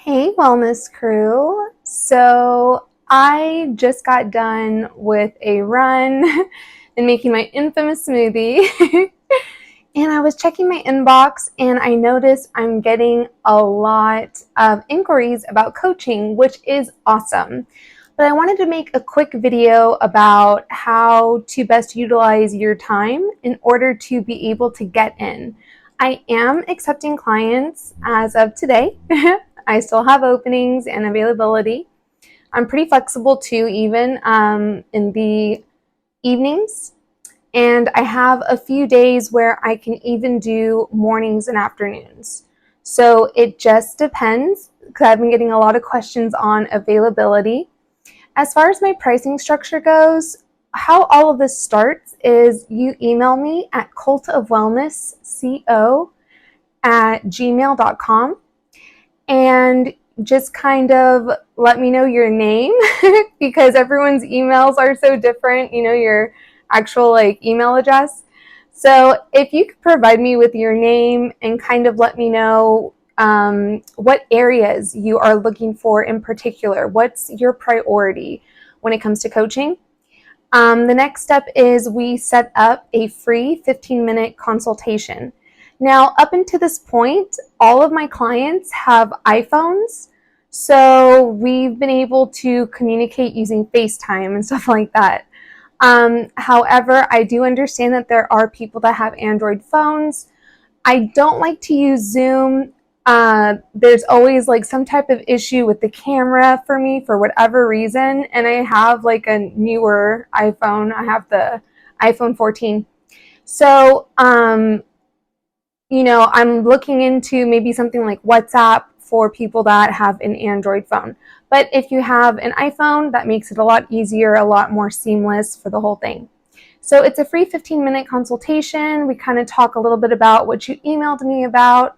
Hey, wellness crew. So I just got done with a run and making my infamous smoothie. And I was checking my inbox and I noticed I'm getting a lot of inquiries about coaching, which is awesome. But I wanted to make a quick video about how to best utilize your time in order to be able to get in. I am accepting clients as of today. I still have openings and availability. I'm pretty flexible too, even in the evenings. And I have a few days where I can even do mornings and afternoons. So it just depends, because I've been getting a lot of questions on availability. As far as my pricing structure goes, how all of this starts is you email me at cultofwellnessco@gmail.com and just kind of let me know your name because everyone's emails are so different, your actual email address. So if you could provide me with your name and kind of let me know what areas you are looking for in particular, what's your priority when it comes to coaching. The next step is we set up a free 15-minute consultation. Now, up until this point, all of my clients have iPhones, so we've been able to communicate using FaceTime and stuff like that. However, I do understand that there are people that have Android phones. I don't like to use Zoom. There's always some type of issue with the camera for me for whatever reason, and I have a newer iPhone. I have the iPhone 14. So, I'm looking into maybe something like WhatsApp for people that have an Android phone. But if you have an iPhone, that makes it a lot easier, a lot more seamless for the whole thing. So it's a free 15-minute consultation. We kind of talk a little bit about what you emailed me about,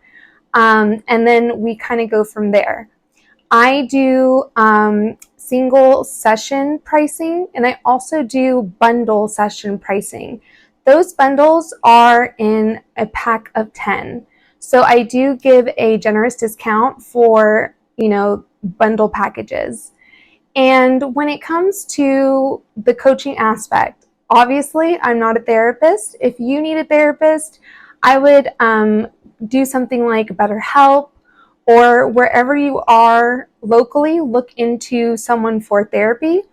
and then we kind of go from there. I do single session pricing, and I also do bundle session pricing. Those bundles are in a pack of 10. So I do give a generous discount for, bundle packages. And when it comes to the coaching aspect, obviously I'm not a therapist. If you need a therapist, I would do something like BetterHelp, or wherever you are locally, look into someone for therapy.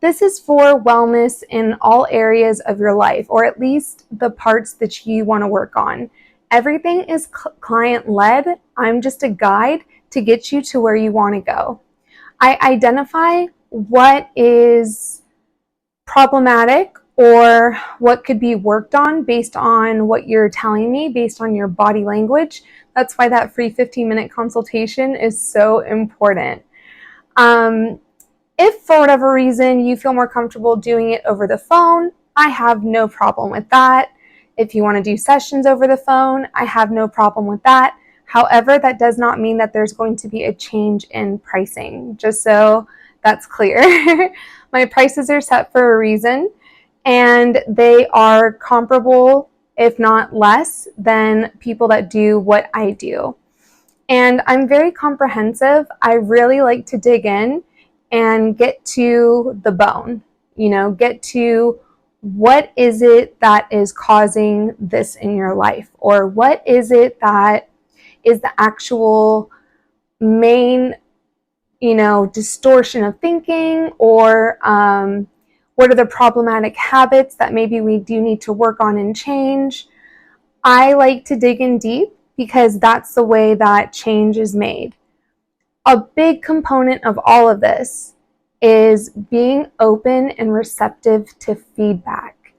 This is for wellness in all areas of your life, or at least the parts that you want to work on. Everything is client-led. I'm just a guide to get you to where you want to go. I identify what is problematic or what could be worked on based on what you're telling me, based on your body language. That's why that free 15-minute consultation is so important. If for whatever reason you feel more comfortable doing it over the phone, I have no problem with that. If you want to do sessions over the phone, I have no problem with that. However, that does not mean that there's going to be a change in pricing, just so that's clear. My prices are set for a reason, and they are comparable, if not less, than people that do what I do. And I'm very comprehensive. I really like to dig in and get to the bone, get to what is it that is causing this in your life, or what is it that is the actual main, distortion of thinking, or what are the problematic habits that maybe we do need to work on and change. I like to dig in deep because that's the way that change is made. A big component of all of this is being open and receptive to feedback.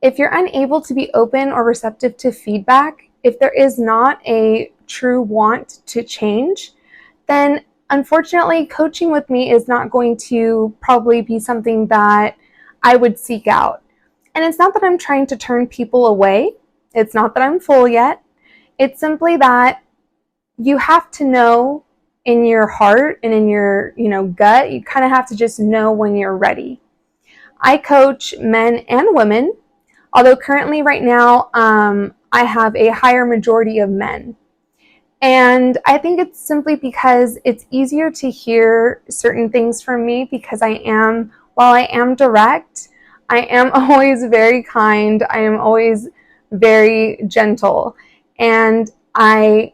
If you're unable to be open or receptive to feedback, if there is not a true want to change, then unfortunately coaching with me is not going to probably be something that I would seek out. And it's not that I'm trying to turn people away. It's not that I'm full yet. It's simply that you have to know in your heart and in your, gut, you kind of have to just know when you're ready. I coach men and women, although currently right now I have a higher majority of men. And I think it's simply because it's easier to hear certain things from me because while I am direct, I am always very kind. I am always very gentle. And I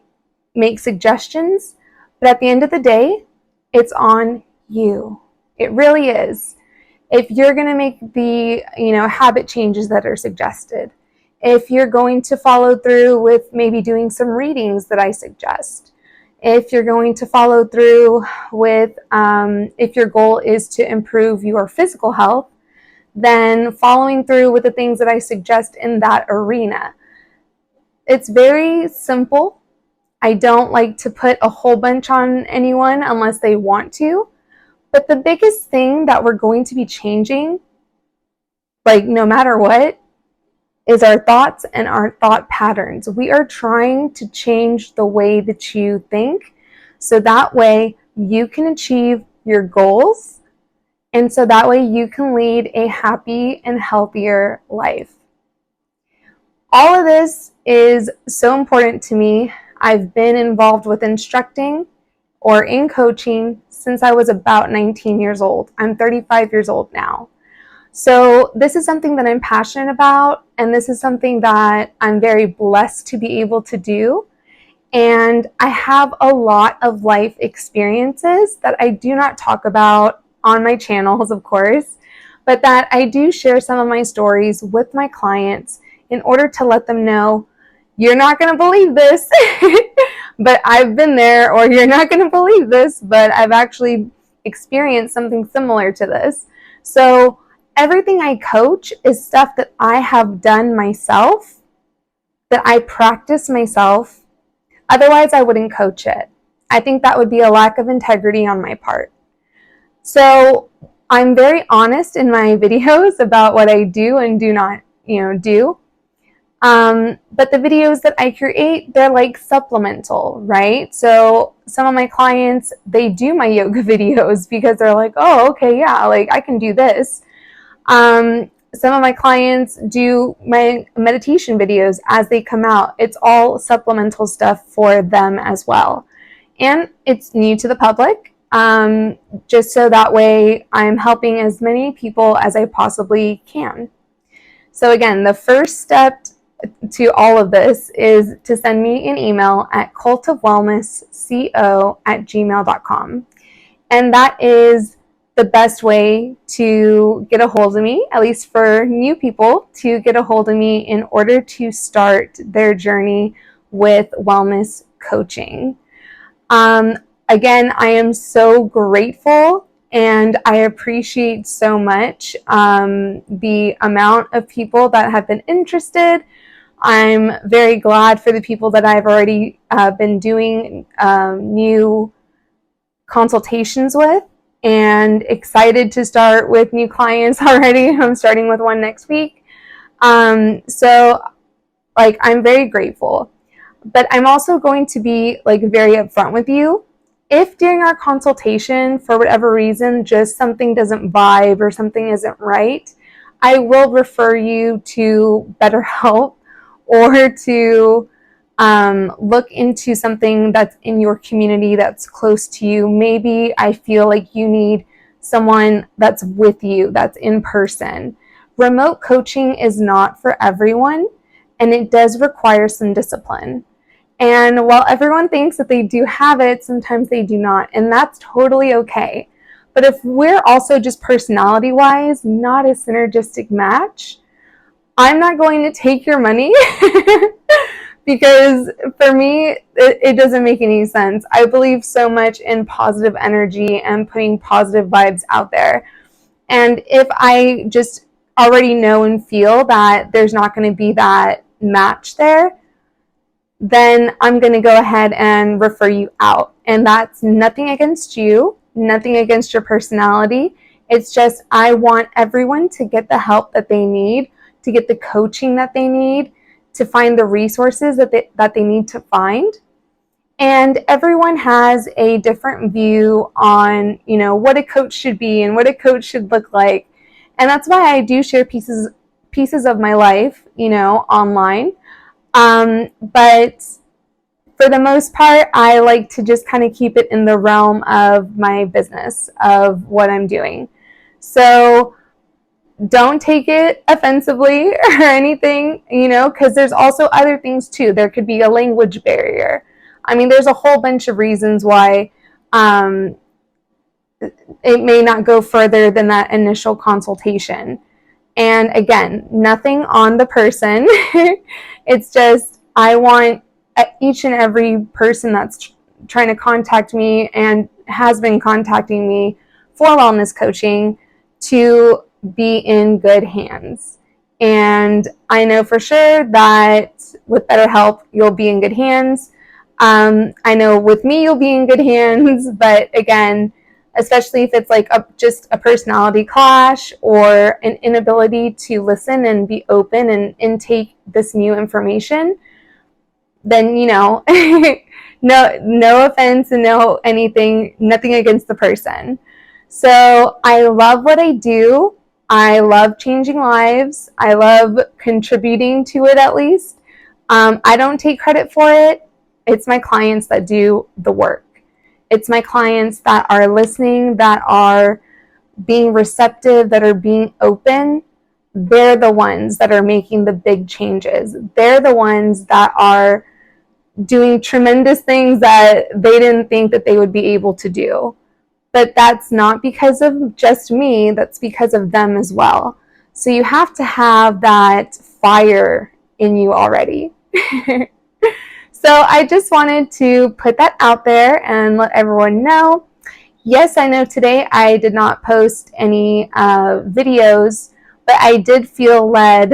make suggestions, but at the end of the day, it's on you. It really is. If you're going to make the, habit changes that are suggested, if you're going to follow through with maybe doing some readings that I suggest, if you're going to follow through with, if your goal is to improve your physical health, then following through with the things that I suggest in that arena. It's very simple. I don't like to put a whole bunch on anyone unless they want to. But the biggest thing that we're going to be changing, like no matter what, is our thoughts and our thought patterns. We are trying to change the way that you think so that way you can achieve your goals and so that way you can lead a happy and healthier life. All of this is so important to me. I've been involved with instructing or in coaching since I was about 19 years old. I'm 35 years old now. So this is something that I'm passionate about, and this is something that I'm very blessed to be able to do. And I have a lot of life experiences that I do not talk about on my channels, of course, but that I do share some of my stories with my clients in order to let them know, you're not going to believe this, but I've been there, or you're not going to believe this, but I've actually experienced something similar to this. So everything I coach is stuff that I have done myself, that I practice myself. Otherwise, I wouldn't coach it. I think that would be a lack of integrity on my part. So I'm very honest in my videos about what I do and do not, do. But the videos that I create, they're like supplemental, right? So some of my clients, they do my yoga videos because they're like, oh, okay, yeah, like I can do this. Some of my clients do my meditation videos as they come out. It's all supplemental stuff for them as well. And it's new to the public, just so that way I'm helping as many people as I possibly can. So again, the first step to all of this is to send me an email at cultofwellnessco@gmail.com. And that is the best way to get a hold of me, at least for new people, to get a hold of me in order to start their journey with wellness coaching. Again, I am so grateful and I appreciate so much the amount of people that have been interested. I'm very glad for the people that I've already been doing new consultations with, and excited to start with new clients already. I'm starting with one next week. So I'm very grateful. But I'm also going to be very upfront with you. If during our consultation, for whatever reason, just something doesn't vibe or something isn't right, I will refer you to BetterHelp or to look into something that's in your community that's close to you. Maybe I feel like you need someone that's with you, that's in person. Remote coaching is not for everyone, and it does require some discipline. And while everyone thinks that they do have it, sometimes they do not, and that's totally okay. But if we're also just personality-wise not a synergistic match, I'm not going to take your money because for me, it doesn't make any sense. I believe so much in positive energy and putting positive vibes out there. And if I just already know and feel that there's not going to be that match there, then I'm going to go ahead and refer you out. And that's nothing against you, nothing against your personality. It's just I want everyone to get the help that they need, to get the coaching that they need, to find the resources that they need to find. And everyone has a different view on, what a coach should be and what a coach should look like. And that's why I do share pieces of my life, online. But for the most part, I like to just kind of keep it in the realm of my business, of what I'm doing. So don't take it offensively or anything, because there's also other things too. There could be a language barrier. I mean, there's a whole bunch of reasons why it may not go further than that initial consultation. And again, nothing on the person. It's just, I want each and every person that's trying to contact me and has been contacting me for wellness coaching to be in good hands. And I know for sure that with BetterHelp, you'll be in good hands. I know with me, you'll be in good hands, but again, especially if it's like just a personality clash or an inability to listen and be open and intake this new information, then, no offense and nothing against the person. So I love what I do. I love changing lives. I love contributing to it, at least. I don't take credit for it. It's my clients that do the work. It's my clients that are listening, that are being receptive, that are being open. They're the ones that are making the big changes. They're the ones that are doing tremendous things that they didn't think that they would be able to do. But that's not because of just me, that's because of them as well. So you have to have that fire in you already. So I just wanted to put that out there and let everyone know. Yes, I know today I did not post any videos, but I did feel led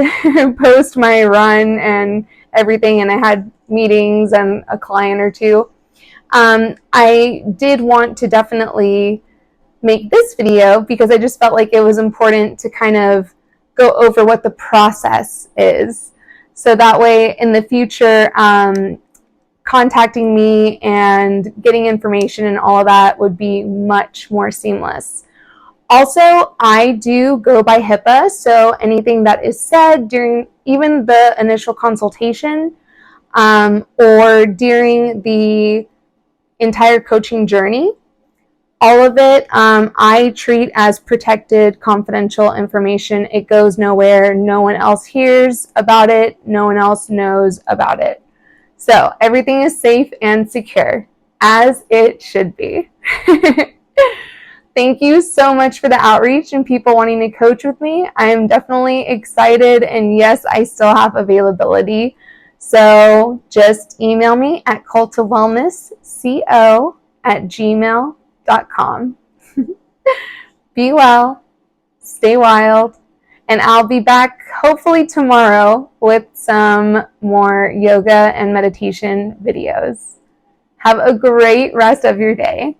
post my run and everything, and I had meetings and a client or two. I did want to definitely make this video because I just felt like it was important to kind of go over what the process is. So that way in the future, contacting me and getting information and all of that would be much more seamless. Also, I do go by HIPAA, so anything that is said during even the initial consultation or during the entire coaching journey, all of it I treat as protected, confidential information. It goes nowhere. No one else hears about it. No one else knows about it. So everything is safe and secure, as it should be. Thank you so much for the outreach and people wanting to coach with me. I am definitely excited, and yes, I still have availability. So just email me at cultofwellnessco@gmail.com. Be well, stay wild, and I'll be back hopefully tomorrow with some more yoga and meditation videos. Have a great rest of your day.